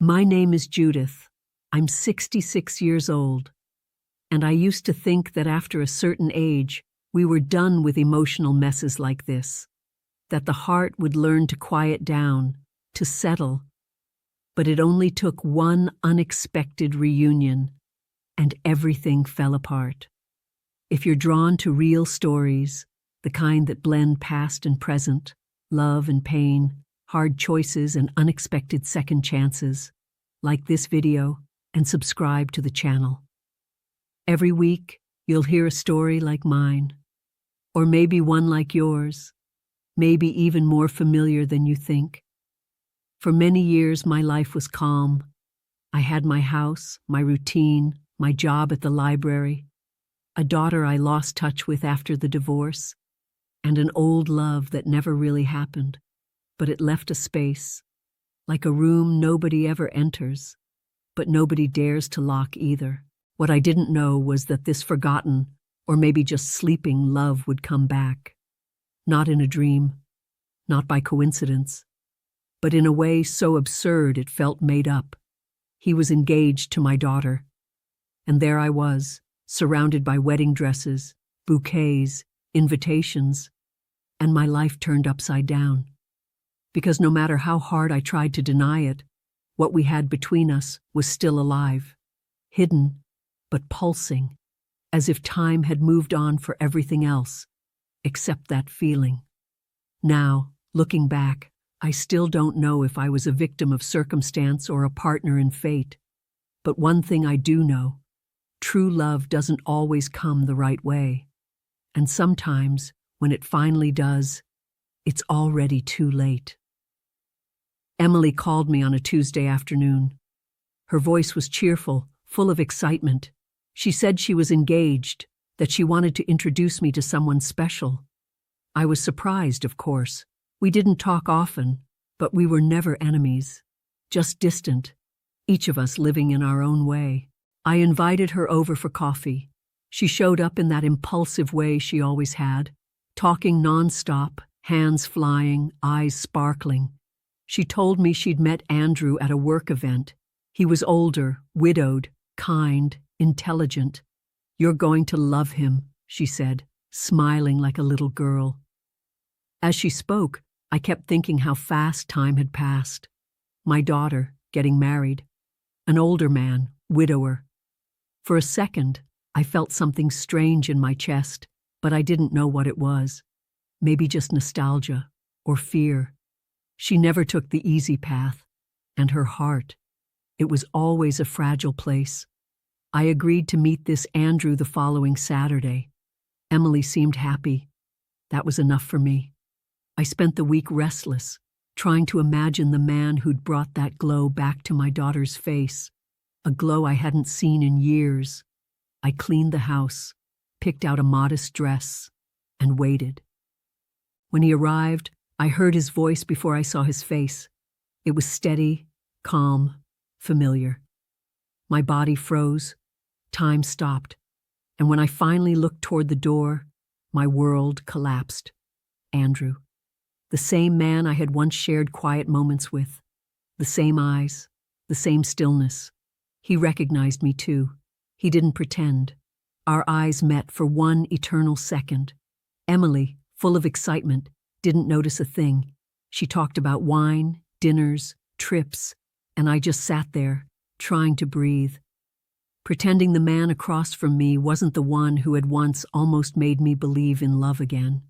My name is Judith. I'm 66 years old, and I used to think that after a certain age, we were done with emotional messes like this, that the heart would learn to quiet down, to settle. But it only took one unexpected reunion, and everything fell apart. If you're drawn to real stories, the kind that blend past and present, love and pain, hard choices and unexpected second chances, like this video and subscribe to the channel. Every week, you'll hear a story like mine, or maybe one like yours, maybe even more familiar than you think. For many years, my life was calm. I had my house, my routine, my job at the library, a daughter I lost touch with after the divorce, and an old love that never really happened, but it left a space, like a room nobody ever enters, but nobody dares to lock either. What I didn't know was that this forgotten, or maybe just sleeping love would come back. Not in a dream, not by coincidence, but in a way so absurd it felt made up. He was engaged to my daughter, and there I was, surrounded by wedding dresses, bouquets, invitations, and my life turned upside down. Because no matter how hard I tried to deny it, what we had between us was still alive, hidden, but pulsing, as if time had moved on for everything else, except that feeling. Now, looking back, I still don't know if I was a victim of circumstance or a partner in fate. But one thing I do know, true love doesn't always come the right way. And sometimes, when it finally does, it's already too late. Emily called me on a Tuesday afternoon. Her voice was cheerful, full of excitement. She said she was engaged, that she wanted to introduce me to someone special. I was surprised, of course. We didn't talk often, but we were never enemies, just distant, each of us living in our own way. I invited her over for coffee. She showed up in that impulsive way she always had, talking nonstop, hands flying, eyes sparkling. She told me she'd met Andrew at a work event. He was older, widowed, kind, intelligent. "You're going to love him," she said, smiling like a little girl. As she spoke, I kept thinking how fast time had passed. My daughter, getting married. An older man, widower. For a second, I felt something strange in my chest, but I didn't know what it was. Maybe just nostalgia, or fear. She never took the easy path, and her heart, it was always a fragile place. I agreed to meet this Andrew the following Saturday. Emily seemed happy. That was enough for me. I spent the week restless, trying to imagine the man who'd brought that glow back to my daughter's face, a glow I hadn't seen in years. I cleaned the house, picked out a modest dress, and waited. When he arrived, I heard his voice before I saw his face. It was steady, calm, familiar. My body froze, time stopped, and when I finally looked toward the door, my world collapsed. Andrew. The same man I had once shared quiet moments with. The same eyes, the same stillness. He recognized me too. He didn't pretend. Our eyes met for one eternal second. Emily, full of excitement, didn't notice a thing. She talked about wine, dinners, trips, and I just sat there, trying to breathe, pretending the man across from me wasn't the one who had once almost made me believe in love again.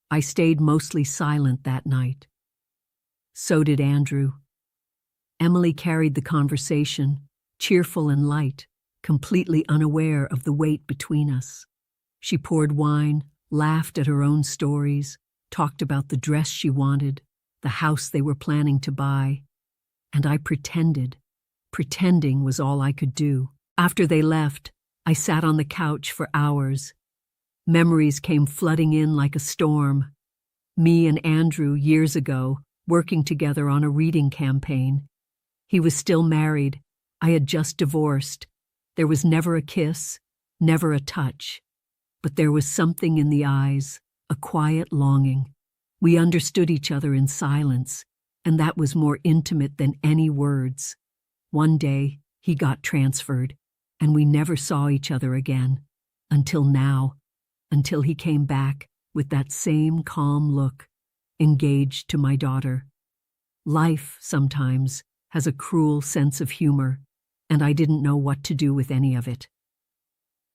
I stayed mostly silent that night. So did Andrew. Emily carried the conversation, cheerful and light, completely unaware of the weight between us. She poured wine, laughed at her own stories, talked about the dress she wanted, the house they were planning to buy, and I pretended. Pretending was all I could do. After they left, I sat on the couch for hours. Memories came flooding in like a storm. Me and Andrew, years ago, working together on a reading campaign. He was still married. I had just divorced. There was never a kiss, never a touch. But there was something in the eyes, a quiet longing. We understood each other in silence, and that was more intimate than any words. One day, he got transferred, and we never saw each other again. Until now, until he came back with that same calm look, engaged to my daughter. Life, sometimes, has a cruel sense of humor, and I didn't know what to do with any of it.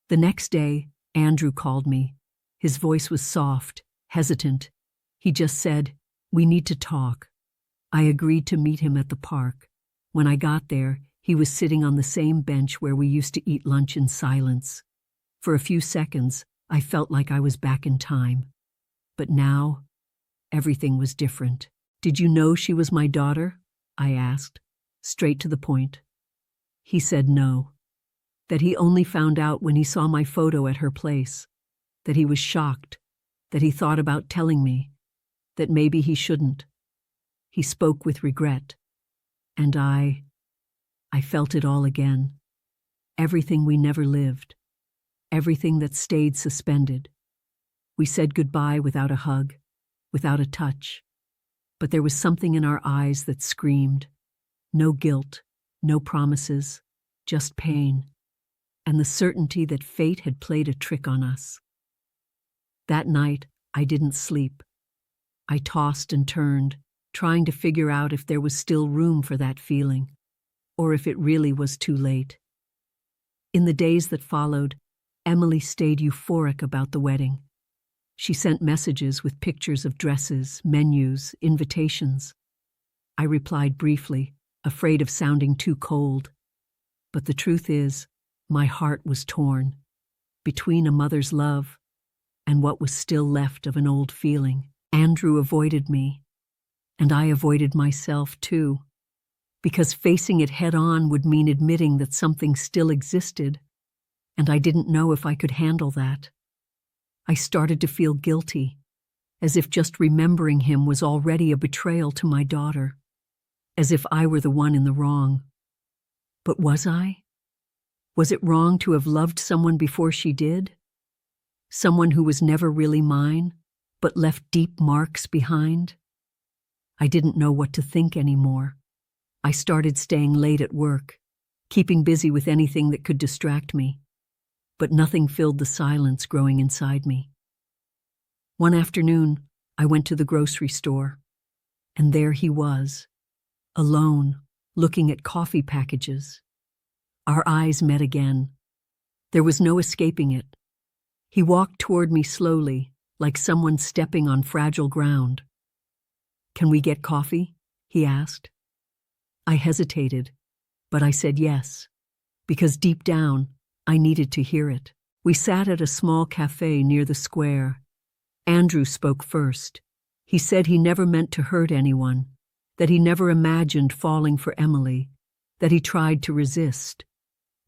The next day, Andrew called me. His voice was soft, hesitant. He just said, "We need to talk." I agreed to meet him at the park. When I got there, he was sitting on the same bench where we used to eat lunch in silence. For a few seconds, I felt like I was back in time. But now, everything was different. "Did you know she was my daughter?" I asked, straight to the point. He said no, that he only found out when he saw my photo at her place, that he was shocked, that he thought about telling me, that maybe he shouldn't. He spoke with regret, and I felt it all again. Everything we never lived, everything that stayed suspended. We said goodbye without a hug, without a touch, but there was something in our eyes that screamed. No guilt, no promises, just pain, and the certainty that fate had played a trick on us. That night, I didn't sleep. I tossed and turned, trying to figure out if there was still room for that feeling, or if it really was too late. In the days that followed, Emily stayed euphoric about the wedding. She sent messages with pictures of dresses, menus, invitations. I replied briefly, afraid of sounding too cold. But the truth is, my heart was torn, between a mother's love and what was still left of an old feeling. Andrew avoided me, and I avoided myself too, because facing it head-on would mean admitting that something still existed, and I didn't know if I could handle that. I started to feel guilty, as if just remembering him was already a betrayal to my daughter, as if I were the one in the wrong. But was I? Was it wrong to have loved someone before she did? Someone who was never really mine, but left deep marks behind? I didn't know what to think anymore. I started staying late at work, keeping busy with anything that could distract me, but nothing filled the silence growing inside me. One afternoon, I went to the grocery store, and there he was, alone, looking at coffee packages. Our eyes met again. There was no escaping it. He walked toward me slowly, like someone stepping on fragile ground. "Can we get coffee?" he asked. I hesitated, but I said yes, because deep down, I needed to hear it. We sat at a small cafe near the square. Andrew spoke first. He said he never meant to hurt anyone, that he never imagined falling for Emily, that he tried to resist.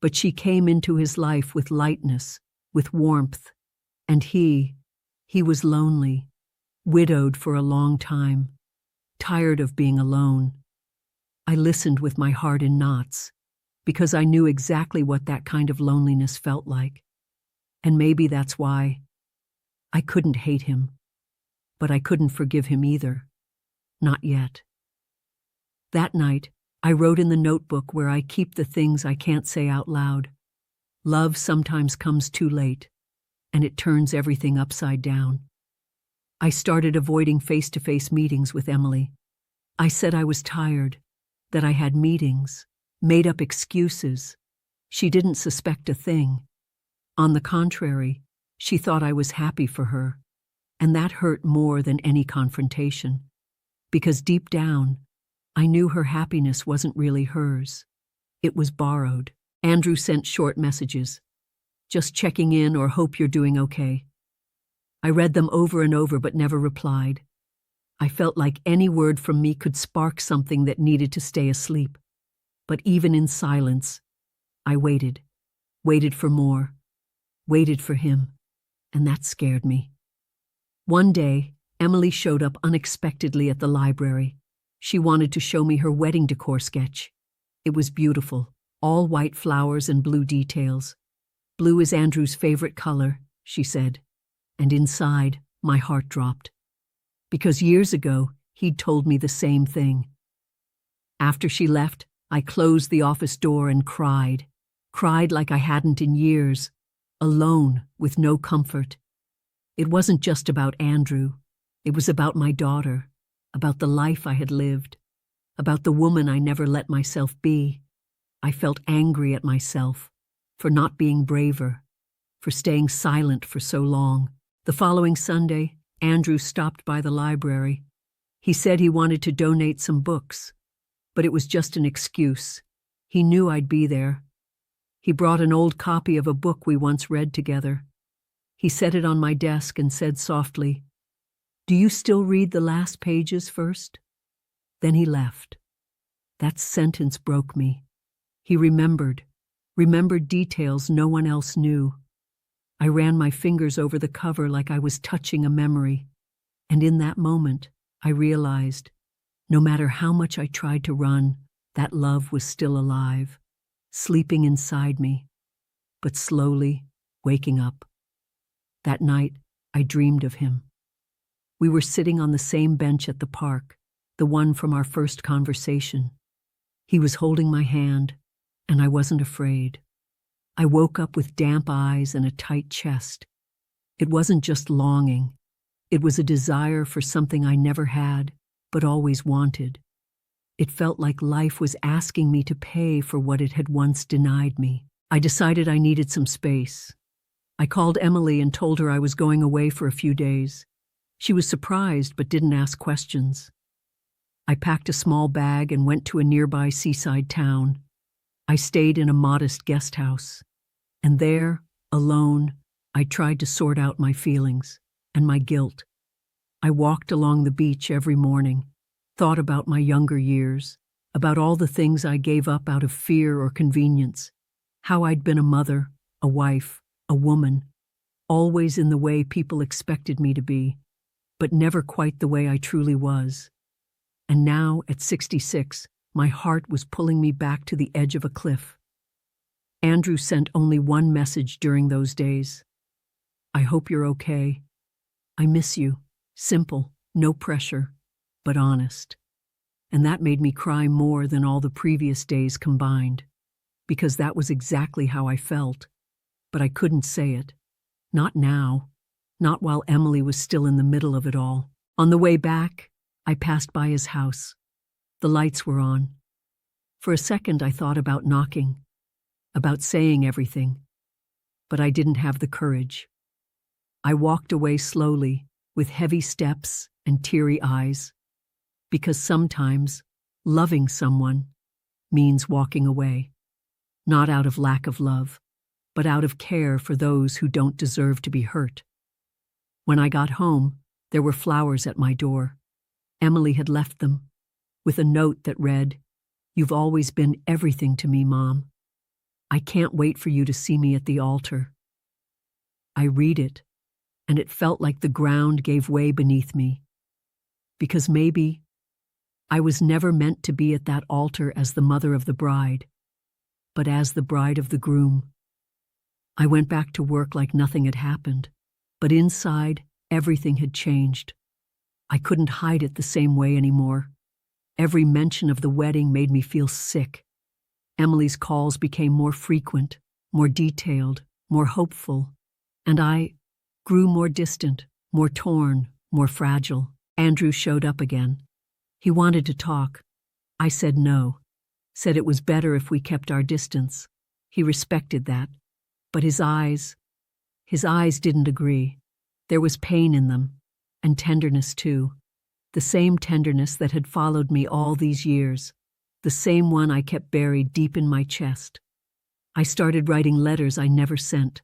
But she came into his life with lightness, with warmth, and he was lonely, widowed for a long time, tired of being alone. I listened with my heart in knots, because I knew exactly what that kind of loneliness felt like. And maybe that's why I couldn't hate him, but I couldn't forgive him either. Not yet. That night, I wrote in the notebook where I keep the things I can't say out loud. Love sometimes comes too late, and it turns everything upside down. I started avoiding face-to-face meetings with Emily. I said I was tired, that I had meetings, made up excuses. She didn't suspect a thing. On the contrary, she thought I was happy for her, and that hurt more than any confrontation, because deep down, I knew her happiness wasn't really hers. It was borrowed. Andrew sent short messages. "Just checking in or hope you're doing okay." I read them over and over but never replied. I felt like any word from me could spark something that needed to stay asleep. But even in silence, I waited for more, waited for him, and that scared me. One day, Emily showed up unexpectedly at the library. She wanted to show me her wedding decor sketch. It was beautiful, all white flowers and blue details. "Blue is Andrew's favorite color," she said, and inside, my heart dropped. Because years ago, he'd told me the same thing. After she left, I closed the office door and cried. Cried like I hadn't in years, alone, with no comfort. It wasn't just about Andrew. It was about my daughter, about the life I had lived, about the woman I never let myself be. I felt angry at myself for not being braver, for staying silent for so long. The following Sunday, Andrew stopped by the library. He said he wanted to donate some books, but it was just an excuse. He knew I'd be there. He brought an old copy of a book we once read together. He set it on my desk and said softly, "Do you still read the last pages first?" Then he left. That sentence broke me. He remembered details no one else knew. I ran my fingers over the cover like I was touching a memory, and in that moment, I realized, no matter how much I tried to run, that love was still alive, sleeping inside me, but slowly waking up. That night, I dreamed of him. We were sitting on the same bench at the park, the one from our first conversation. He was holding my hand, and I wasn't afraid. I woke up with damp eyes and a tight chest. It wasn't just longing. It was a desire for something I never had, but always wanted. It felt like life was asking me to pay for what it had once denied me. I decided I needed some space. I called Emily and told her I was going away for a few days. She was surprised but didn't ask questions. I packed a small bag and went to a nearby seaside town. I stayed in a modest guest house. And there, alone, I tried to sort out my feelings and my guilt. I walked along the beach every morning, thought about my younger years, about all the things I gave up out of fear or convenience, how I'd been a mother, a wife, a woman, always in the way people expected me to be, but never quite the way I truly was. And now, at 66, my heart was pulling me back to the edge of a cliff. Andrew sent only one message during those days. "I hope you're okay. I miss you." Simple, no pressure, but honest. And that made me cry more than all the previous days combined, because that was exactly how I felt. But I couldn't say it. Not now. Not while Emily was still in the middle of it all. On the way back, I passed by his house. The lights were on. For a second, I thought about knocking, about saying everything, but I didn't have the courage. I walked away slowly, with heavy steps and teary eyes, because sometimes loving someone means walking away, not out of lack of love, but out of care for those who don't deserve to be hurt. When I got home, there were flowers at my door. Emily had left them, with a note that read, "You've always been everything to me, Mom. I can't wait for you to see me at the altar." I read it, and it felt like the ground gave way beneath me. Because maybe I was never meant to be at that altar as the mother of the bride, but as the bride of the groom. I went back to work like nothing had happened, but inside, everything had changed. I couldn't hide it the same way anymore. Every mention of the wedding made me feel sick. Emily's calls became more frequent, more detailed, more hopeful, and I grew more distant, more torn, more fragile. Andrew showed up again. He wanted to talk. I said no, said it was better if we kept our distance. He respected that, but his eyes didn't agree. There was pain in them, and tenderness too. The same tenderness that had followed me all these years, the same one I kept buried deep in my chest. I started writing letters I never sent.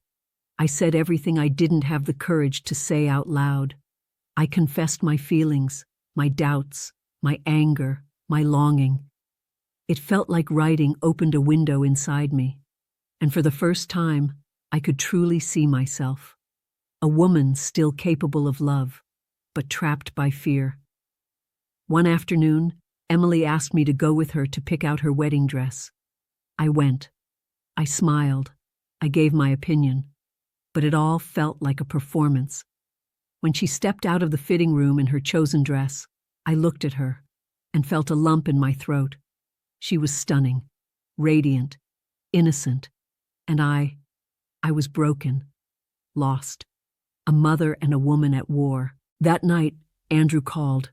I said everything I didn't have the courage to say out loud. I confessed my feelings, my doubts, my anger, my longing. It felt like writing opened a window inside me, and for the first time, I could truly see myself. A woman still capable of love, but trapped by fear. One afternoon, Emily asked me to go with her to pick out her wedding dress. I went. I smiled. I gave my opinion. But it all felt like a performance. When she stepped out of the fitting room in her chosen dress, I looked at her and felt a lump in my throat. She was stunning, radiant, innocent, and I was broken, lost, a mother and a woman at war. That night, Andrew called.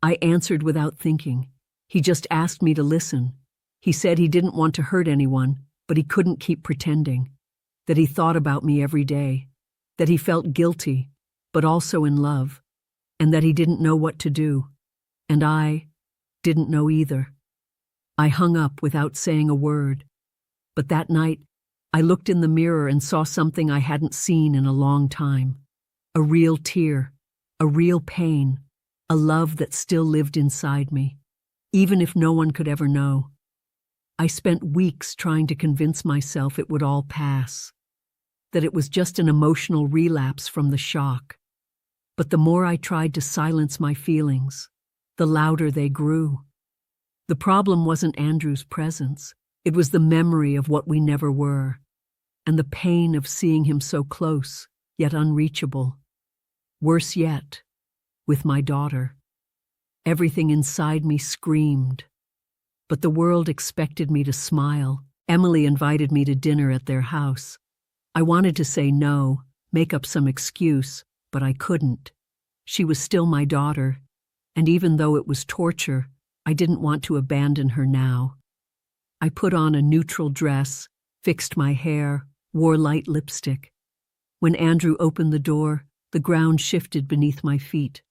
I answered without thinking. He just asked me to listen. He said he didn't want to hurt anyone, but he couldn't keep pretending. That he thought about me every day. That he felt guilty, but also in love. And that he didn't know what to do. And I didn't know either. I hung up without saying a word. But that night, I looked in the mirror and saw something I hadn't seen in a long time. A real tear, a real pain, a love that still lived inside me, even if no one could ever know. I spent weeks trying to convince myself it would all pass, that it was just an emotional relapse from the shock. But the more I tried to silence my feelings, the louder they grew. The problem wasn't Andrew's presence. It was the memory of what we never were, and the pain of seeing him so close, yet unreachable. Worse yet, with my daughter. Everything inside me screamed. But the world expected me to smile. Emily invited me to dinner at their house. I wanted to say no, make up some excuse, but I couldn't. She was still my daughter, and even though it was torture, I didn't want to abandon her now. I put on a neutral dress, fixed my hair, wore light lipstick. When Andrew opened the door, the ground shifted beneath my feet.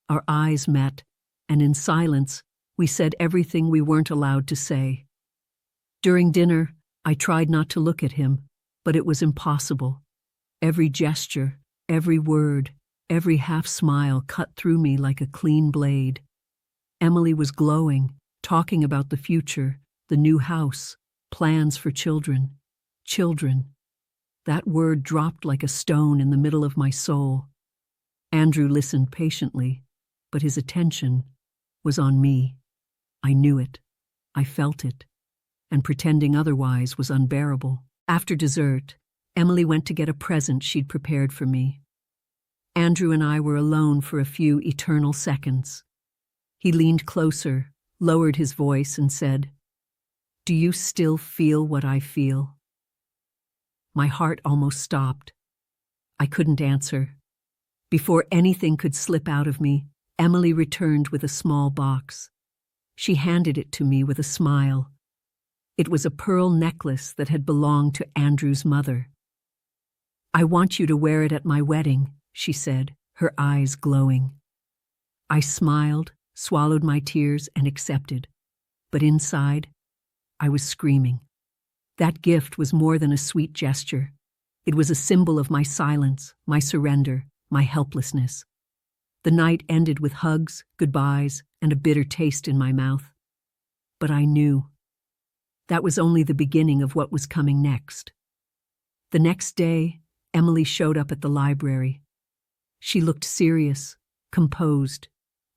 Our eyes met, and in silence, we said everything we weren't allowed to say. During dinner, I tried not to look at him, but it was impossible. Every gesture, every word, every half-smile cut through me like a clean blade. Emily was glowing, talking about the future, the new house, plans for children. Children. That word dropped like a stone in the middle of my soul. Andrew listened patiently, but his attention was on me. I knew it. I felt it. And pretending otherwise was unbearable. After dessert, Emily went to get a present she'd prepared for me. Andrew and I were alone for a few eternal seconds. He leaned closer, lowered his voice, and said, "Do you still feel what I feel?" My heart almost stopped. I couldn't answer. Before anything could slip out of me, Emily returned with a small box. She handed it to me with a smile. It was a pearl necklace that had belonged to Andrew's mother. "I want you to wear it at my wedding," she said, her eyes glowing. I smiled, swallowed my tears, and accepted. But inside, I was screaming. That gift was more than a sweet gesture. It was a symbol of my silence, my surrender, my helplessness. The night ended with hugs, goodbyes, and a bitter taste in my mouth. But I knew. That was only the beginning of what was coming next. The next day, Emily showed up at the library. She looked serious, composed,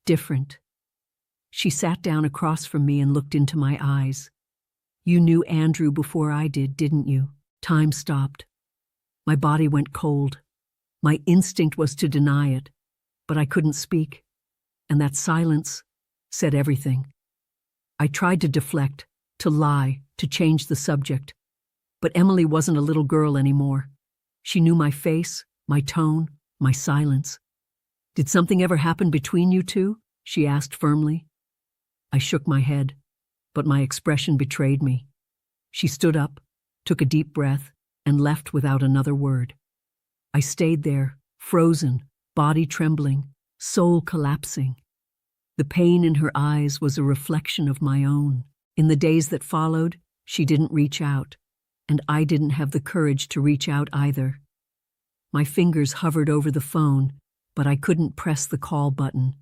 different. She sat down across from me and looked into my eyes. "You knew Andrew before I did, didn't you?" Time stopped. My body went cold. My instinct was to deny it, but I couldn't speak, and that silence said everything. I tried to deflect, to lie, to change the subject, but Emily wasn't a little girl anymore. She knew my face, my tone, my silence. "Did something ever happen between you two?" she asked firmly. I shook my head, but my expression betrayed me. She stood up, took a deep breath, and left without another word. I stayed there, frozen, body trembling, soul collapsing. The pain in her eyes was a reflection of my own. In the days that followed, she didn't reach out, and I didn't have the courage to reach out either. My fingers hovered over the phone, but I couldn't press the call button.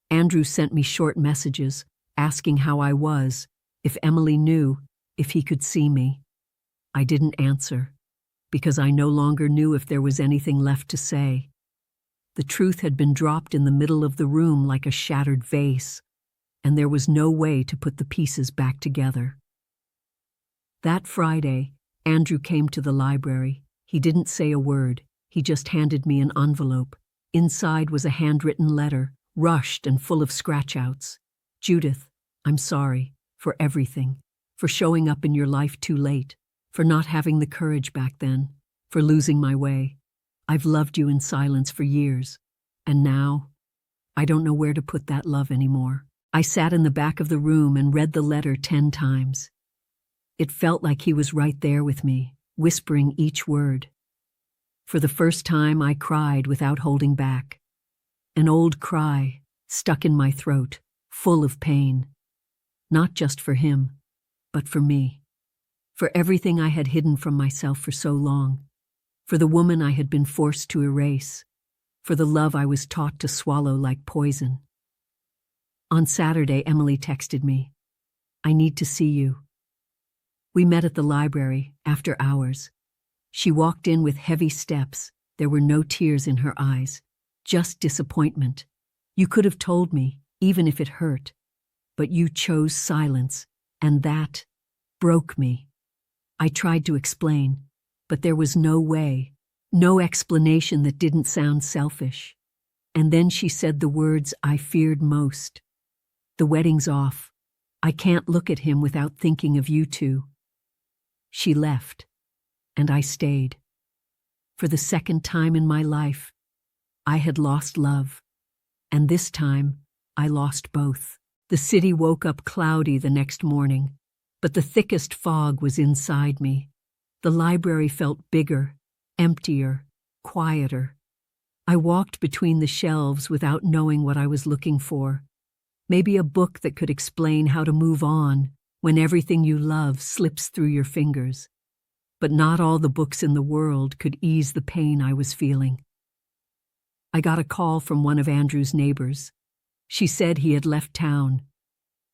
Andrew sent me short messages, asking how I was, if Emily knew, if he could see me. I didn't answer, because I no longer knew if there was anything left to say. The truth had been dropped in the middle of the room like a shattered vase, and there was no way to put the pieces back together. That Friday, Andrew came to the library. He didn't say a word. He just handed me an envelope. Inside was a handwritten letter, rushed and full of scratch-outs. "Judith, I'm sorry for everything, for showing up in your life too late, for not having the courage back then, for losing my way. I've loved you in silence for years, and now, I don't know where to put that love anymore." I sat in the back of the room and read the letter 10 times. It felt like he was right there with me, whispering each word. For the first time, I cried without holding back. An old cry stuck in my throat, full of pain. Not just for him, but for me. For everything I had hidden from myself for so long. For the woman I had been forced to erase. For the love I was taught to swallow like poison. On Saturday, Emily texted me, "I need to see you." We met at the library, after hours. She walked in with heavy steps. There were no tears in her eyes, just disappointment. "You could have told me, even if it hurt. But you chose silence, and that broke me." I tried to explain, but there was no way, no explanation that didn't sound selfish. And then she said the words I feared most. "The wedding's off. I can't look at him without thinking of you two." She left, and I stayed. For the second time in my life, I had lost love, and this time I lost both. The city woke up cloudy the next morning, but the thickest fog was inside me. The library felt bigger, emptier, quieter. I walked between the shelves without knowing what I was looking for. Maybe a book that could explain how to move on when everything you love slips through your fingers. But not all the books in the world could ease the pain I was feeling. I got a call from one of Andrew's neighbors. She said he had left town.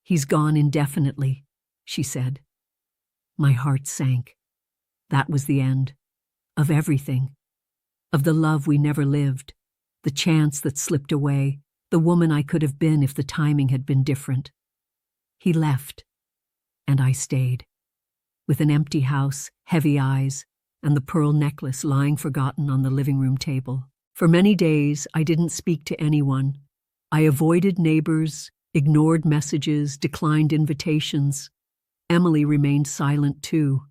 "He's gone indefinitely," she said. My heart sank. That was the end. Of everything. Of the love we never lived. The chance that slipped away. The woman I could have been if the timing had been different. He left. And I stayed. With an empty house, heavy eyes, and the pearl necklace lying forgotten on the living room table. For many days, I didn't speak to anyone. I avoided neighbors, ignored messages, declined invitations. Emily remained silent too.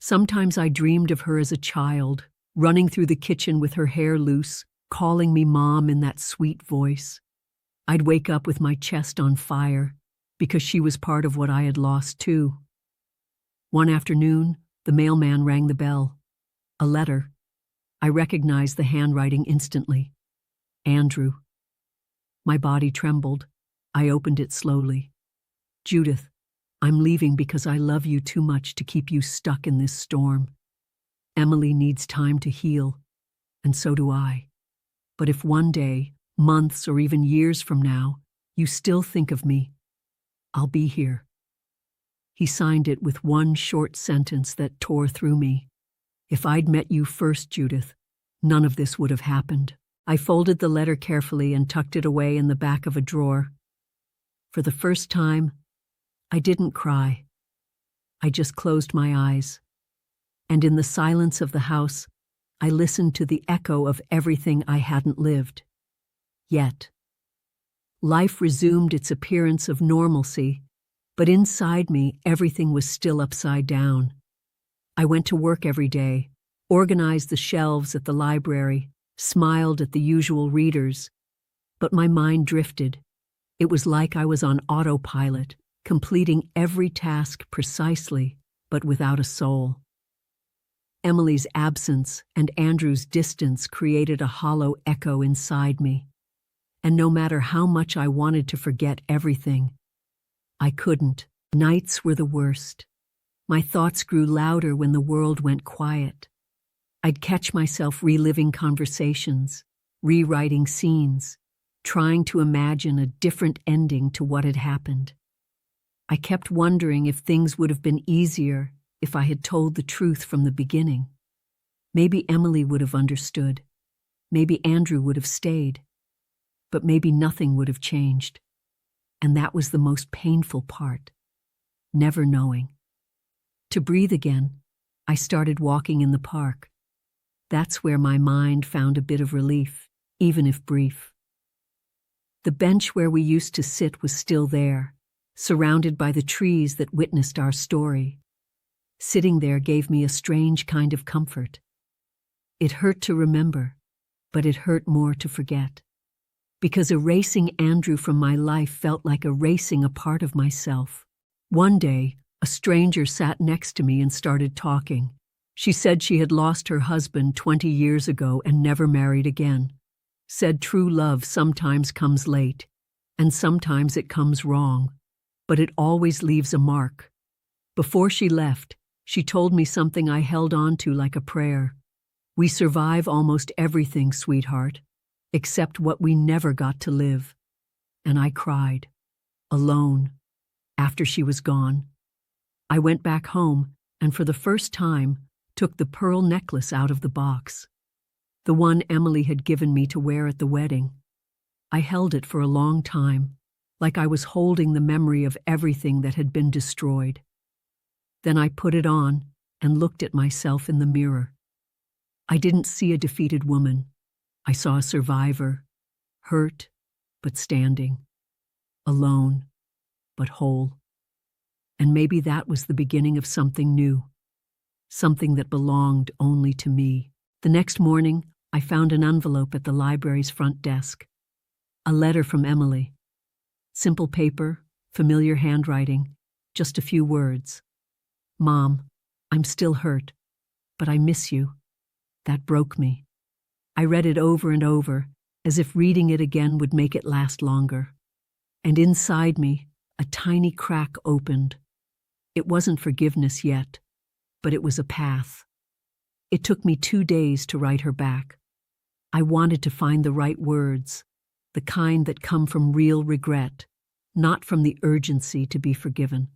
Sometimes I dreamed of her as a child, running through the kitchen with her hair loose, calling me Mom in that sweet voice. I'd wake up with my chest on fire, because she was part of what I had lost too. One afternoon, the mailman rang the bell. A letter. I recognized the handwriting instantly. Andrew. My body trembled. I opened it slowly. "Judith, I'm leaving because I love you too much to keep you stuck in this storm. Emily needs time to heal, and so do I. But if one day, months or even years from now, you still think of me, I'll be here." He signed it with one short sentence that tore through me. "If I'd met you first, Judith, none of this would have happened." I folded the letter carefully and tucked it away in the back of a drawer. For the first time, I didn't cry. I just closed my eyes. And in the silence of the house, I listened to the echo of everything I hadn't lived. Yet. Life resumed its appearance of normalcy, but inside me, everything was still upside down. I went to work every day, organized the shelves at the library, smiled at the usual readers, but my mind drifted. It was like I was on autopilot, completing every task precisely, but without a soul. Emily's absence and Andrew's distance created a hollow echo inside me. And no matter how much I wanted to forget everything, I couldn't. Nights were the worst. My thoughts grew louder when the world went quiet. I'd catch myself reliving conversations, rewriting scenes, trying to imagine a different ending to what had happened. I kept wondering if things would have been easier if I had told the truth from the beginning. Maybe Emily would have understood. Maybe Andrew would have stayed. But maybe nothing would have changed. And that was the most painful part, never knowing. To breathe again, I started walking in the park. That's where my mind found a bit of relief, even if brief. The bench where we used to sit was still there, surrounded by the trees that witnessed our story. Sitting there gave me a strange kind of comfort. It hurt to remember, but it hurt more to forget. Because erasing Andrew from my life felt like erasing a part of myself. One day, a stranger sat next to me and started talking. She said she had lost her husband 20 years ago and never married again. Said true love sometimes comes late, and sometimes it comes wrong, but it always leaves a mark. Before she left, she told me something I held on to like a prayer. We survive almost everything, sweetheart, except what we never got to live. And I cried, alone, after she was gone. I went back home and for the first time took the pearl necklace out of the box, the one Emily had given me to wear at the wedding. I held it for a long time, like I was holding the memory of everything that had been destroyed. Then I put it on and looked at myself in the mirror. I didn't see a defeated woman. I saw a survivor, hurt but standing, alone but whole. And maybe that was the beginning of something new, something that belonged only to me. The next morning, I found an envelope at the library's front desk. A letter from Emily. Simple paper, familiar handwriting, just a few words. Mom, I'm still hurt, but I miss you. That broke me. I read it over and over, as if reading it again would make it last longer. And inside me, a tiny crack opened. It wasn't forgiveness yet, but it was a path. It took me 2 days to write her back. I wanted to find the right words, the kind that come from real regret, not from the urgency to be forgiven.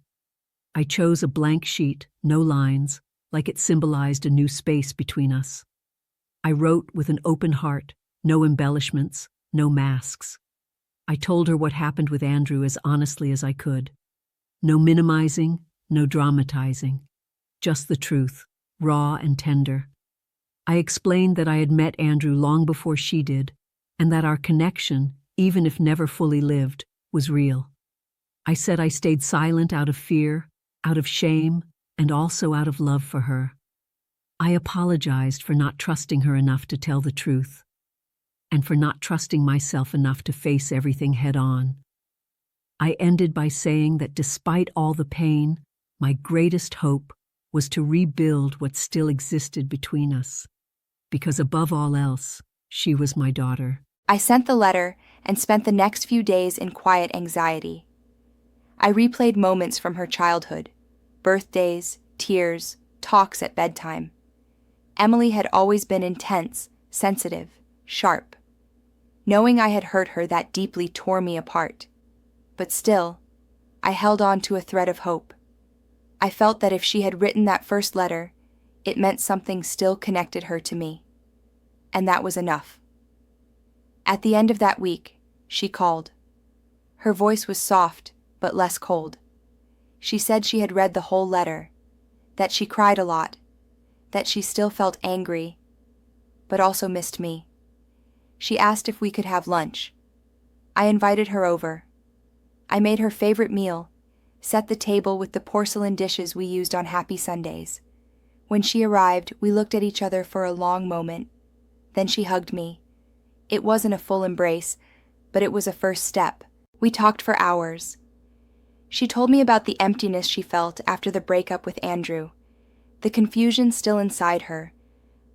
I chose a blank sheet, no lines, like it symbolized a new space between us. I wrote with an open heart, no embellishments, no masks. I told her what happened with Andrew as honestly as I could. No minimizing, no dramatizing. Just the truth, raw and tender. I explained that I had met Andrew long before she did, and that our connection, even if never fully lived, was real. I said I stayed silent out of fear, out of shame, and also out of love for her. I apologized for not trusting her enough to tell the truth, and for not trusting myself enough to face everything head-on. I ended by saying that despite all the pain, my greatest hope was to rebuild what still existed between us. Because above all else, she was my daughter. I sent the letter and spent the next few days in quiet anxiety. I replayed moments from her childhood, birthdays, tears, talks at bedtime. Emily had always been intense, sensitive, sharp. Knowing I had hurt her that deeply tore me apart. But still, I held on to a thread of hope. I felt that if she had written that first letter, it meant something still connected her to me. And that was enough. At the end of that week, she called. Her voice was soft, but less cold. She said she had read the whole letter, that she cried a lot, that she still felt angry, but also missed me. She asked if we could have lunch. I invited her over. I made her favorite meal, set the table with the porcelain dishes we used on happy Sundays. When she arrived, we looked at each other for a long moment. Then she hugged me. It wasn't a full embrace, but it was a first step. We talked for hours. She told me about the emptiness she felt after the breakup with Andrew, the confusion still inside her,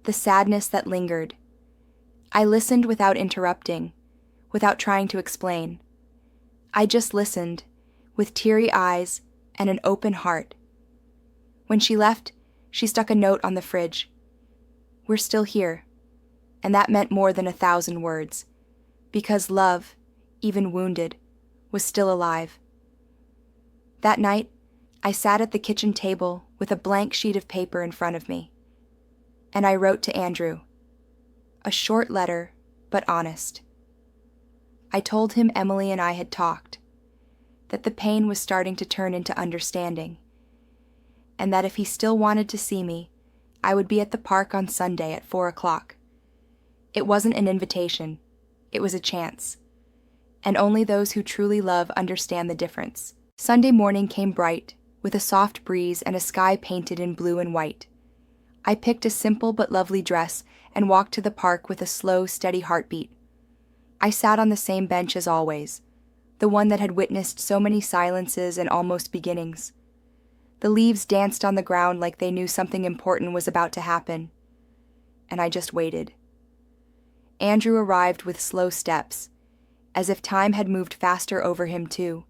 the sadness that lingered. I listened without interrupting, without trying to explain. I just listened, with teary eyes and an open heart. When she left, she stuck a note on the fridge. We're still here. And that meant more than 1,000 words, because love, even wounded, was still alive. That night, I sat at the kitchen table with a blank sheet of paper in front of me, and I wrote to Andrew. A short letter, but honest. I told him Emily and I had talked, that the pain was starting to turn into understanding, and that if he still wanted to see me, I would be at the park on Sunday at 4 o'clock. It wasn't an invitation. It was a chance. and only those who truly love understand the difference. Sunday morning came bright, with a soft breeze and a sky painted in blue and white. I picked a simple but lovely dress and walked to the park with a slow, steady heartbeat. I sat on the same bench as always, the one that had witnessed so many silences and almost beginnings. The leaves danced on the ground like they knew something important was about to happen, and I just waited. Andrew arrived with slow steps, as if time had moved faster over him too.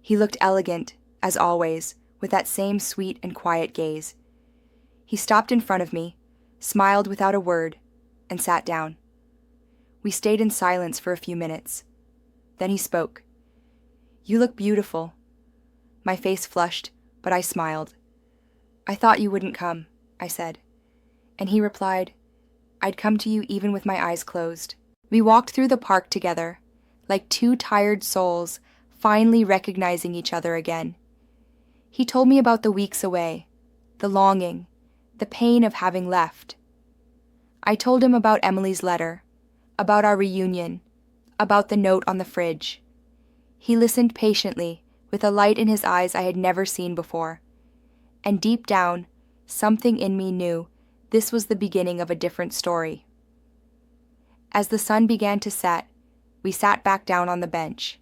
He looked elegant, as always, with that same sweet and quiet gaze. He stopped in front of me, smiled without a word, and sat down. We stayed in silence for a few minutes. Then he spoke. "You look beautiful." My face flushed, but I smiled. "I thought you wouldn't come," I said. And he replied, "I'd come to you even with my eyes closed." We walked through the park together, like two tired souls, finally recognizing each other again. He told me about the weeks away, the longing, the pain of having left. I told him about Emily's letter, about our reunion, about the note on the fridge. He listened patiently, with a light in his eyes I had never seen before. And deep down, something in me knew this was the beginning of a different story. As the sun began to set, we sat back down on the bench.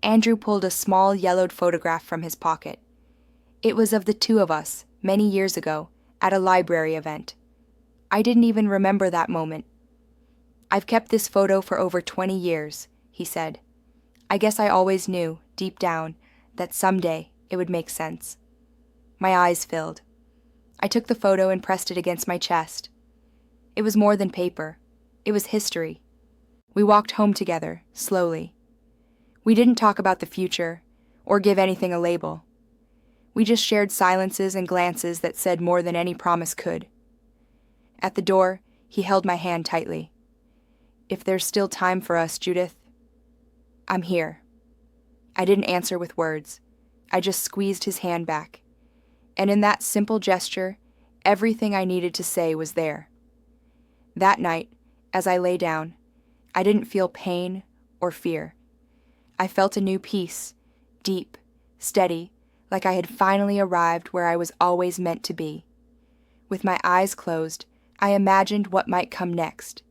Andrew pulled a small yellowed photograph from his pocket. It was of the two of us, many years ago, at a library event. I didn't even remember that moment. "I've kept this photo for over 20 years, he said. "I guess I always knew, deep down, that someday it would make sense." My eyes filled. I took the photo and pressed it against my chest. It was more than paper. It was history. We walked home together, slowly. We didn't talk about the future, or give anything a label. We just shared silences and glances that said more than any promise could. At the door, he held my hand tightly. "If there's still time for us, Judith, I'm here." I didn't answer with words. I just squeezed his hand back. And in that simple gesture, everything I needed to say was there. That night, as I lay down, I didn't feel pain or fear. I felt a new peace, deep, steady, like I had finally arrived where I was always meant to be. With my eyes closed, I imagined what might come next,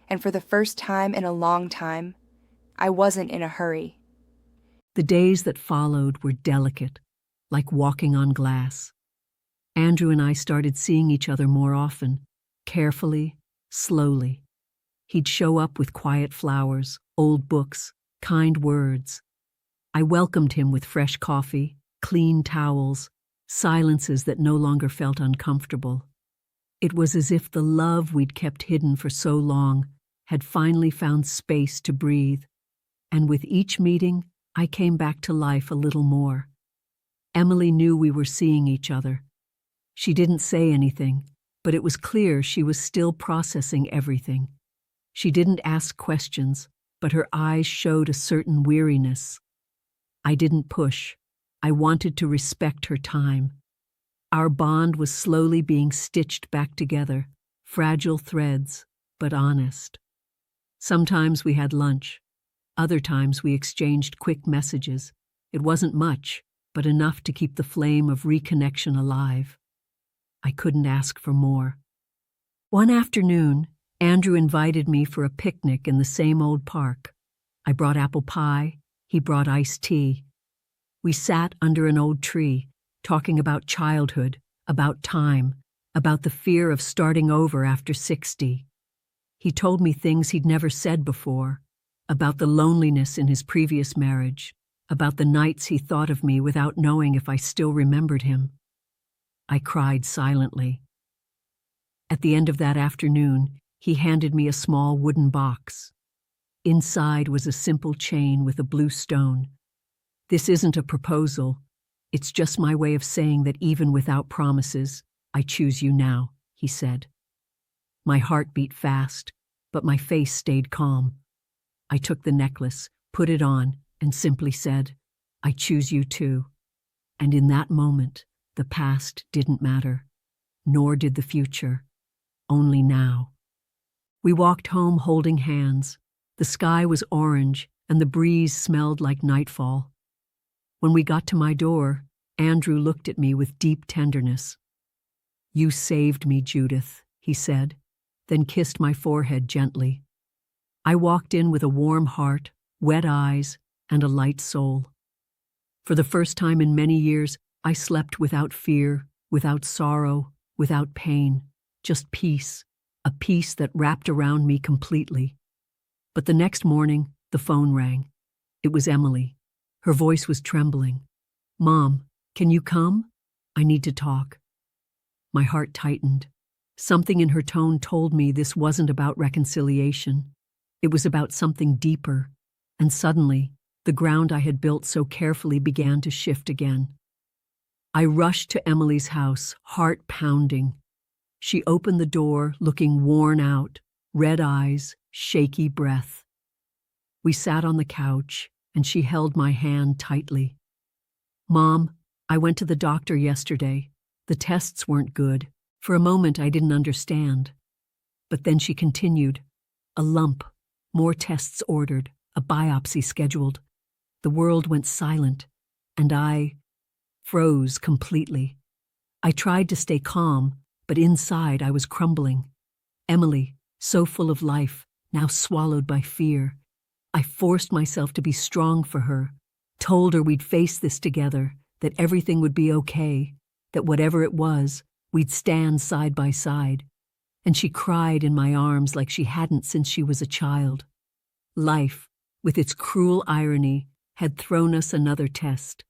and for the first time in a long time, I wasn't in a hurry. The days that followed were delicate, like walking on glass. Andrew and I started seeing each other more often, carefully, slowly. He'd show up with quiet flowers, old books, kind words. I welcomed him with fresh coffee, clean towels, silences that no longer felt uncomfortable. It was as if the love we'd kept hidden for so long had finally found space to breathe, and with each meeting, I came back to life a little more. Emily knew we were seeing each other. She didn't say anything, but it was clear she was still processing everything. She didn't ask questions, but her eyes showed a certain weariness. I didn't push. I wanted to respect her time. Our bond was slowly being stitched back together, fragile threads, but honest. Sometimes we had lunch. Other times we exchanged quick messages. It wasn't much, but enough to keep the flame of reconnection alive. I couldn't ask for more. One afternoon, Andrew invited me for a picnic in the same old park. I brought apple pie, he brought iced tea. We sat under an old tree, talking about childhood, about time, about the fear of starting over after 60. He told me things he'd never said before, about the loneliness in his previous marriage, about the nights he thought of me without knowing if I still remembered him. I cried silently. At the end of that afternoon, he handed me a small wooden box. Inside was a simple chain with a blue stone. "This isn't a proposal. It's just my way of saying that even without promises, I choose you now," he said. My heart beat fast, but my face stayed calm. I took the necklace, put it on, and simply said, "I choose you too." And in that moment, the past didn't matter, nor did the future, only now. We walked home holding hands. The sky was orange, and the breeze smelled like nightfall. When we got to my door, Andrew looked at me with deep tenderness. "You saved me, Judith," he said, then kissed my forehead gently. I walked in with a warm heart, wet eyes, and a light soul. For the first time in many years, I slept without fear, without sorrow, without pain, just peace, a peace that wrapped around me completely. But the next morning, the phone rang. It was Emily. Her voice was trembling. "Mom, can you come? I need to talk." My heart tightened. Something in her tone told me this wasn't about reconciliation. It was about something deeper, and suddenly, the ground I had built so carefully began to shift again. I rushed to Emily's house, heart pounding. She opened the door, looking worn out, red eyes, shaky breath. We sat on the couch, and she held my hand tightly. "Mom, I went to the doctor yesterday. The tests weren't good. For a moment I didn't understand. But then she continued. A lump, more tests ordered, a biopsy scheduled. The world went silent, and I froze completely. I tried to stay calm, but inside I was crumbling. Emily, so full of life, now swallowed by fear. I forced myself to be strong for her, told her we'd face this together, that everything would be okay, that whatever it was, we'd stand side by side. And she cried in my arms like she hadn't since she was a child. Life, with its cruel irony, had thrown us another test.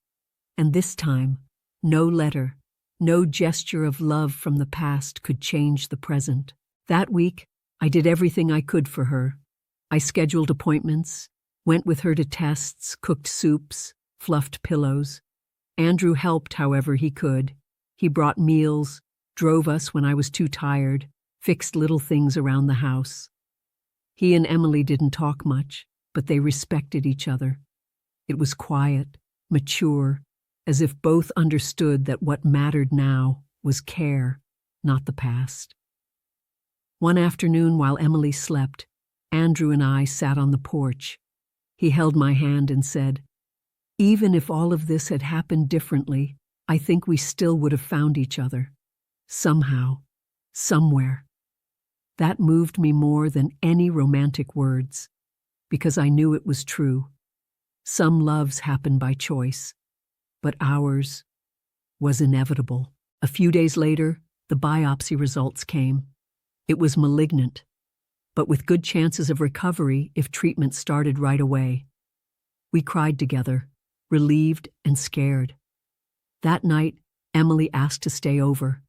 And this time, no letter, no gesture of love from the past could change the present. That week, I did everything I could for her. I scheduled appointments, went with her to tests, cooked soups, fluffed pillows. Andrew helped however he could. He brought meals, drove us when I was too tired, fixed little things around the house. He and Emily didn't talk much, but they respected each other. It was quiet, mature, as if both understood that what mattered now was care, not the past. One afternoon while Emily slept, Andrew and I sat on the porch. He held my hand and said, "Even if all of this had happened differently, I think we still would have found each other. Somehow, somewhere." That moved me more than any romantic words, because I knew it was true. Some loves happen by choice, but ours was inevitable. A few days later, the biopsy results came. It was malignant, but with good chances of recovery if treatment started right away. We cried together, relieved and scared. That night, Emily asked to stay over.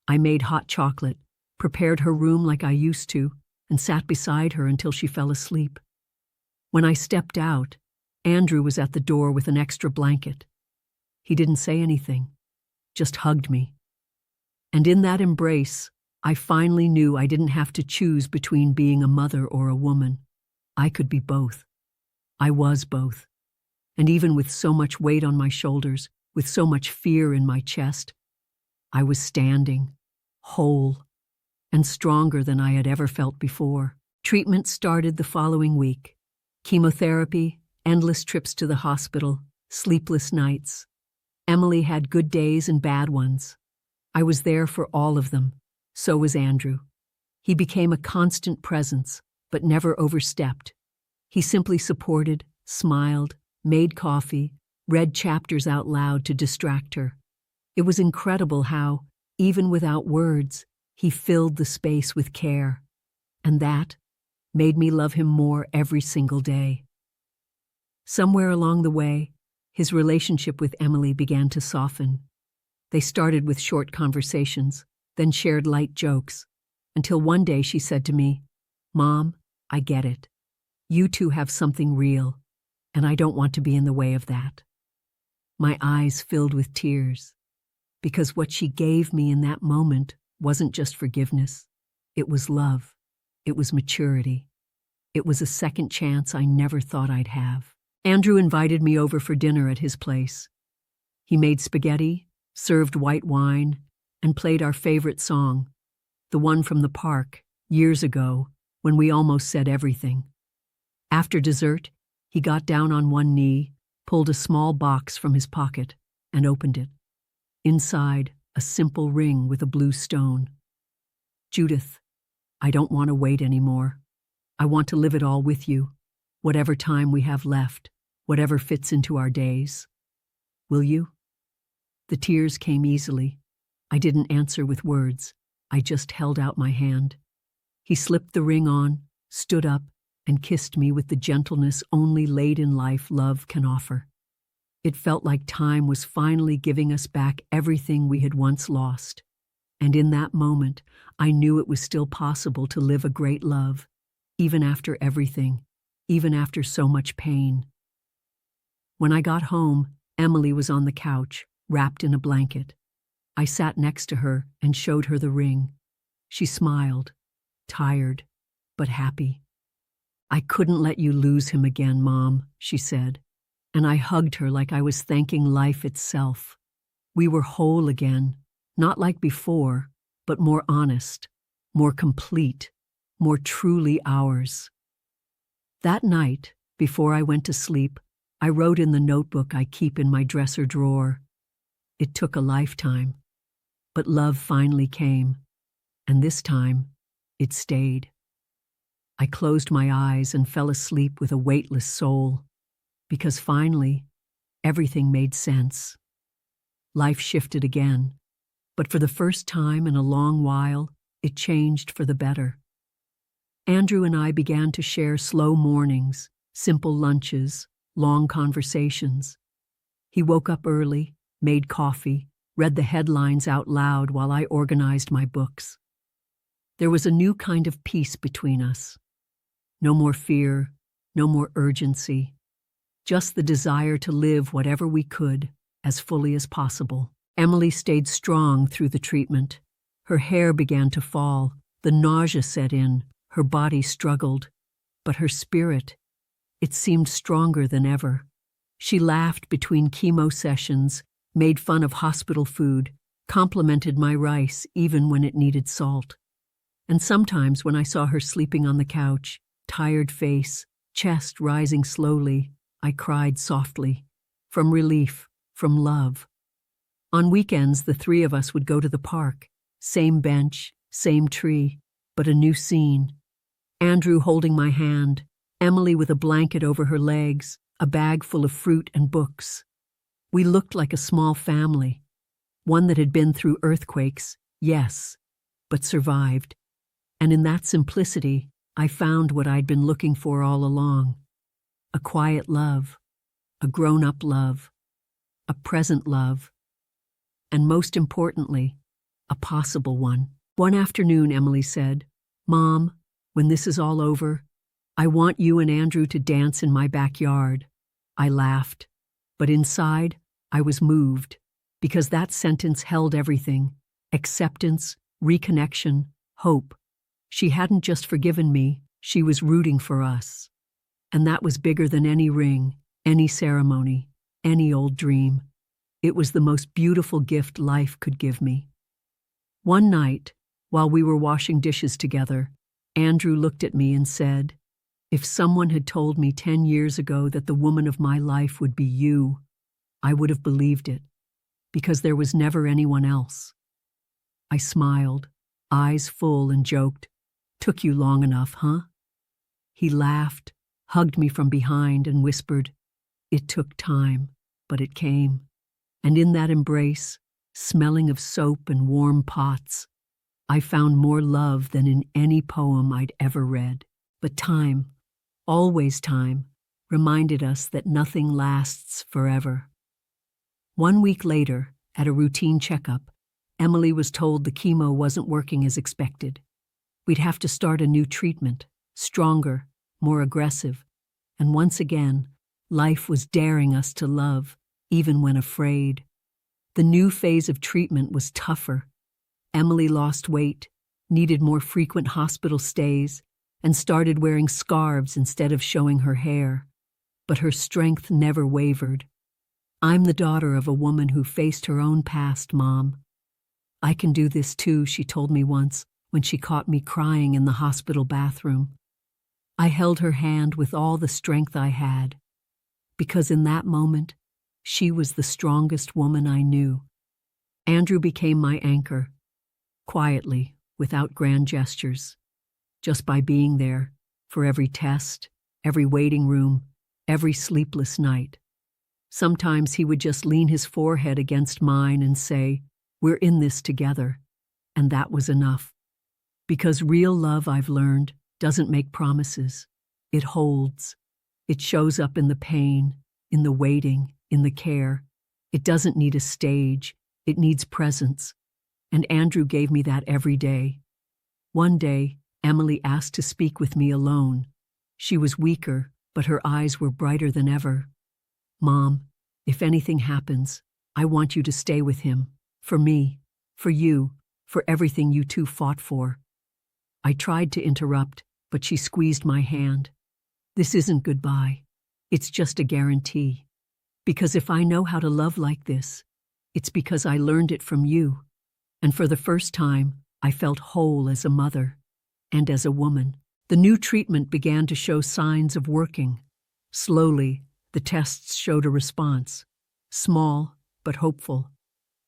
I made hot chocolate, prepared her room like I used to, and sat beside her until she fell asleep. When I stepped out, Andrew was at the door with an extra blanket. He didn't say anything, just hugged me. And in that embrace, I finally knew I didn't have to choose between being a mother or a woman. I could be both. I was both. And even with so much weight on my shoulders, with so much fear in my chest, I was standing, whole, and stronger than I had ever felt before. Treatment started the following week. Chemotherapy, endless trips to the hospital, sleepless nights. Emily had good days and bad ones. I was there for all of them. So was Andrew. He became a constant presence, but never overstepped. He simply supported, smiled, made coffee, read chapters out loud to distract her. It was incredible how, even without words, he filled the space with care. And that made me love him more every single day. Somewhere along the way, his relationship with Emily began to soften. They started with short conversations, then shared light jokes, until one day she said to me, "Mom, I get it. You two have something real, and I don't want to be in the way of that." My eyes filled with tears, because what she gave me in that moment wasn't just forgiveness. It was love. It was maturity. It was a second chance I never thought I'd have. Andrew invited me over for dinner at his place. He made spaghetti, served white wine, and played our favorite song, the one from the park, years ago, when we almost said everything. After dessert, He got down on one knee, pulled a small box from his pocket, and opened it. Inside, a simple ring with a blue stone. Judith, I don't want to wait anymore. I want to live it all with you, whatever time we have left, whatever fits into our days. Will you? The tears came easily. I didn't answer with words. I just held out my hand. He slipped the ring on, stood up, and kissed me with the gentleness only late-in-life love can offer. It felt like time was finally giving us back everything we had once lost. And in that moment, I knew it was still possible to live a great love, even after everything, even after so much pain. When I got home, Emily was on the couch, wrapped in a blanket. I sat next to her and showed her the ring. She smiled, tired, but happy. I couldn't let you lose him again, Mom, she said, and I hugged her like I was thanking life itself. We were whole again, not like before, but more honest, more complete, more truly ours. That night, before I went to sleep, I wrote in the notebook I keep in my dresser drawer. It took a lifetime, but love finally came, and this time, it stayed. I closed my eyes and fell asleep with a weightless soul, because finally, everything made sense. Life shifted again, but for the first time in a long while, it changed for the better. Andrew and I began to share slow mornings, simple lunches, long conversations. He woke up early, made coffee, read the headlines out loud while I organized my books. There was a new kind of peace between us. No more fear, no more urgency, just the desire to live whatever we could, as fully as possible. Emily stayed strong through the treatment. Her hair began to fall, the nausea set in, her body struggled, but her spirit, it seemed stronger than ever. She laughed between chemo sessions, made fun of hospital food, complimented my rice even when it needed salt. And sometimes when I saw her sleeping on the couch, tired face, chest rising slowly, I cried softly, from relief, from love. On weekends, the three of us would go to the park, same bench, same tree, but a new scene. Andrew holding my hand, Emily with a blanket over her legs, a bag full of fruit and books. We looked like a small family, one that had been through earthquakes, yes, but survived. And in that simplicity, I found what I'd been looking for all along. A quiet love, a grown-up love, a present love, and most importantly, a possible one. One afternoon, Emily said, "Mom, when this is all over, I want you and Andrew to dance in my backyard." I laughed, but inside, I was moved, because that sentence held everything: acceptance, reconnection, hope. She hadn't just forgiven me, she was rooting for us. And that was bigger than any ring, any ceremony, any old dream. It was the most beautiful gift life could give me. One night, while we were washing dishes together, Andrew looked at me and said, "If someone had told me 10 years ago that the woman of my life would be you, I would have believed it, because there was never anyone else." I smiled, eyes full, and joked, "Took you long enough, huh?" He laughed, hugged me from behind, and whispered, "It took time, but it came." And in that embrace, smelling of soap and warm pots, I found more love than in any poem I'd ever read. But time, always time, reminded us that nothing lasts forever. 1 week later, at a routine checkup, Emily was told the chemo wasn't working as expected. We'd have to start a new treatment, stronger, more aggressive, and once again, life was daring us to love, even when afraid. The new phase of treatment was tougher. Emily lost weight, needed more frequent hospital stays, and started wearing scarves instead of showing her hair. But her strength never wavered. "I'm the daughter of a woman who faced her own past, Mom. I can do this too," she told me once when she caught me crying in the hospital bathroom. I held her hand with all the strength I had, because in that moment, she was the strongest woman I knew. Andrew became my anchor, quietly, without grand gestures, just by being there for every test, every waiting room, every sleepless night. Sometimes he would just lean his forehead against mine and say, "We're in this together," and that was enough. Because real love, I've learned, doesn't make promises. It holds. It shows up in the pain, in the waiting, in the care. It doesn't need a stage. It needs presence. And Andrew gave me that every day. One day, Emily asked to speak with me alone. She was weaker, but her eyes were brighter than ever. "Mom, if anything happens, I want you to stay with him. For me, for you, for everything you two fought for." I tried to interrupt, but she squeezed my hand. "This isn't goodbye. It's just a guarantee. Because if I know how to love like this, it's because I learned it from you. And for the first time, I felt whole as a mother and as a woman." The new treatment began to show signs of working. Slowly, the tests showed a response. Small, but hopeful.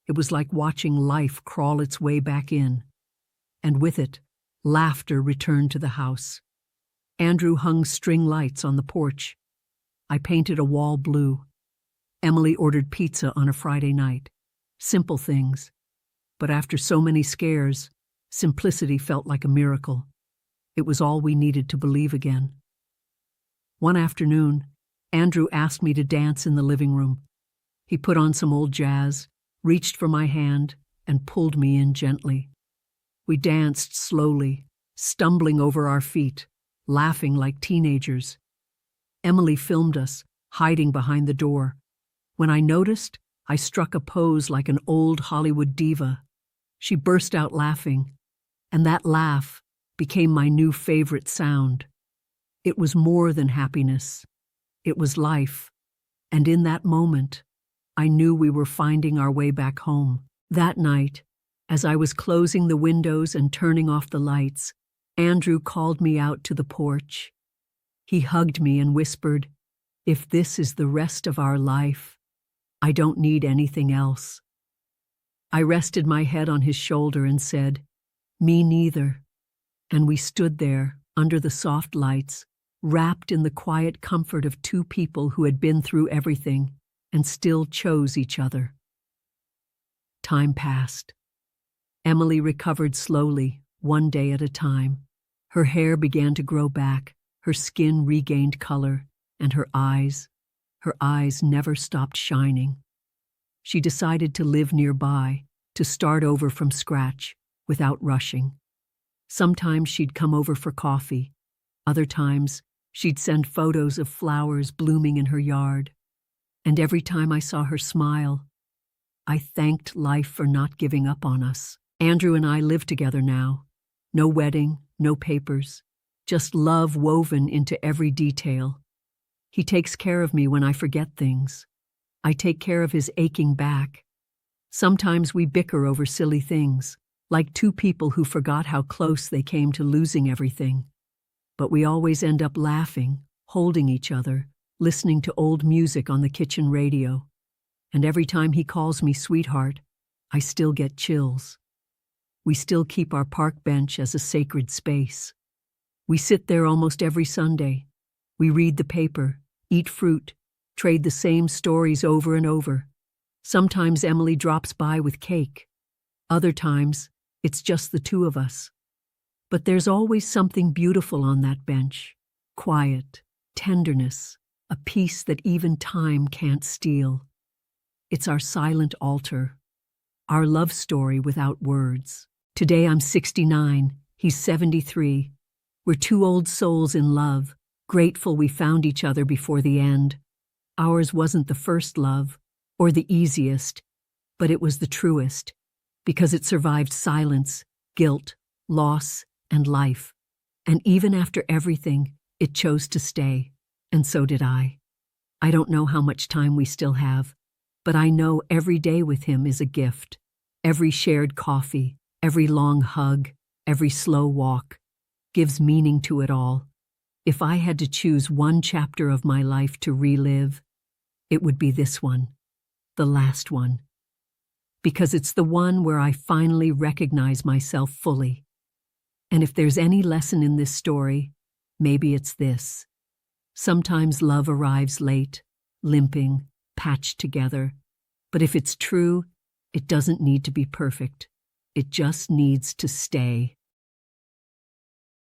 It was like watching life crawl its way back in. And with it, laughter returned to the house. Andrew hung string lights on the porch. I painted a wall blue. Emily ordered pizza on a Friday night. Simple things. But after so many scares, simplicity felt like a miracle. It was all we needed to believe again. One afternoon, Andrew asked me to dance in the living room. He put on some old jazz, reached for my hand, and pulled me in gently. We danced slowly, stumbling over our feet, laughing like teenagers. Emily filmed us, hiding behind the door. When I noticed, I struck a pose like an old Hollywood diva. She burst out laughing, and that laugh became my new favorite sound. It was more than happiness. It was life. And in that moment, I knew we were finding our way back home. That night, as I was closing the windows and turning off the lights, Andrew called me out to the porch. He hugged me and whispered, "If this is the rest of our life, I don't need anything else." I rested my head on his shoulder and said, "Me neither." And we stood there, under the soft lights, wrapped in the quiet comfort of two people who had been through everything and still chose each other. Time passed. Emily recovered slowly, one day at a time. Her hair began to grow back, her skin regained color, and her eyes never stopped shining. She decided to live nearby, to start over from scratch, without rushing. Sometimes she'd come over for coffee. Other times, she'd send photos of flowers blooming in her yard. And every time I saw her smile, I thanked life for not giving up on us. Andrew and I live together now. No wedding, no papers, just love woven into every detail. He takes care of me when I forget things. I take care of his aching back. Sometimes we bicker over silly things, like two people who forgot how close they came to losing everything. But we always end up laughing, holding each other, listening to old music on the kitchen radio. And every time he calls me sweetheart, I still get chills. We still keep our park bench as a sacred space. We sit there almost every Sunday. We read the paper, eat fruit, trade the same stories over and over. Sometimes Emily drops by with cake. Other times, it's just the two of us. But there's always something beautiful on that bench. Quiet, tenderness, a peace that even time can't steal. It's our silent altar, our love story without words. Today I'm 69, he's 73. We're two old souls in love, grateful we found each other before the end. Ours wasn't the first love, or the easiest, but it was the truest, because it survived silence, guilt, loss, and life. And even after everything, it chose to stay, and so did I. I don't know how much time we still have, but I know every day with him is a gift. Every shared coffee, every long hug, every slow walk, gives meaning to it all. If I had to choose one chapter of my life to relive, it would be this one, the last one. Because it's the one where I finally recognize myself fully. And if there's any lesson in this story, maybe it's this. Sometimes love arrives late, limping, patched together. But if it's true, it doesn't need to be perfect. It just needs to stay.